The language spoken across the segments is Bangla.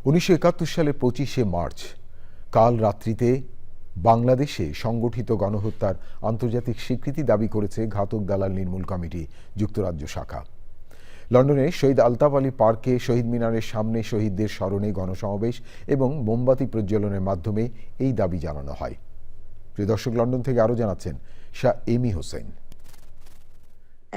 1971 সালের 25শে মার্চ কাল রাত্রিতে বাংলাদেশে সংগঠিত গণহত্যার আন্তর্জাতিক স্বীকৃতি দাবি করেছে ঘাতক দালাল নির্মূল কমিটি যুক্তরাজ্য শাখা। লন্ডনে শহীদ আলতাফ আলী পার্কে শহীদ মিনারের সামনে শহীদদের স্মরণে গণসমাবেশ এবং মোমবাতি প্রজ্বলনের মাধ্যমে এই দাবি জানানো হয়। প্রিয় দর্শক, লন্ডন থেকে আরও জানাচ্ছেন শাহ এমি হোসেন।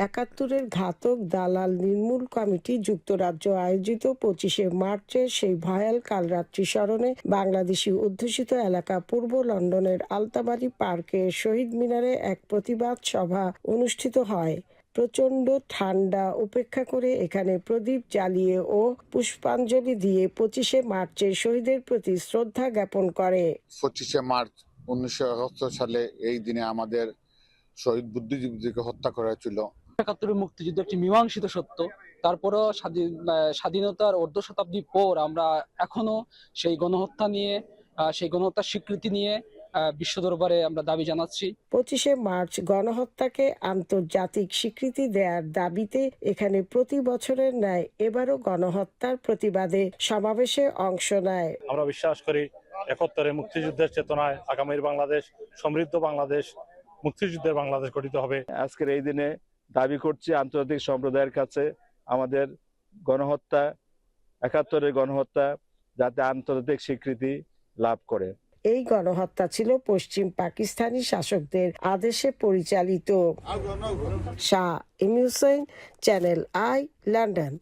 71-এর ঘাতক দালাল নির্মূল কমিটি যুক্তরাজ্য আয়োজিত 25শে মার্চের সেই ভয়াল কালরাত্রি স্মরণে বাংলাদেশি অধ্যুষিত এলাকা পূর্ব লন্ডনের আলতাবাড়ি পার্কে শহীদ মিনারে এক প্রতিবাদ সভা অনুষ্ঠিত হয়। প্রচণ্ড ঠান্ডা উপেক্ষা করে এখানে প্রদীপ জ্বালিয়ে ও পুষ্পাঞ্জলি দিয়ে 25শে মার্চের শহীদের প্রতি শ্রদ্ধা জ্ঞাপন করে। 25শে মার্চ 1971 সালে এই দিনে আমাদের শহীদ বুদ্ধিজীবীদেরকে হত্যা করা হয়েছিল। ৭১ মুক্তিযুদ্ধ একটি মীমাংসিত সত্য। তারপরও স্বাধীনতার অর্ধ শতাব্দী পর আমরা এখনো সেই গণহত্যা নিয়ে, সেই গণহত্যার স্বীকৃতি নিয়ে বিশ্ব দরবারে আমরা দাবি জানাচ্ছি। 25শে মার্চ গণহত্যাকে আন্তর্জাতিক স্বীকৃতি দেওয়ার দাবিতে এখানে প্রতি বছরের ন্যায় এবারও গণহত্যার প্রতিবাদে সমাবেশে অংশ নেয়। আমরা বিশ্বাস করি 71-এ মুক্তিযুদ্ধের চেতনায় আগামীর বাংলাদেশ সমৃদ্ধ বাংলাদেশ, মুক্তিযুদ্ধের বাংলাদেশ গঠিত হবে। আজকের এই দিনে দাবি করছি আন্তর্জাতিক সম্প্রদায়ের কাছে আমাদের গণহত্যা, 71-এর গণহত্যা যাতে আন্তর্জাতিক স্বীকৃতি লাভ করে। এই গণহত্যা ছিল পশ্চিম পাকিস্তানি শাসকদের আদেশে পরিচালিত। শাহ এমি হোসেন, চ্যানেল আই, লন্ডন।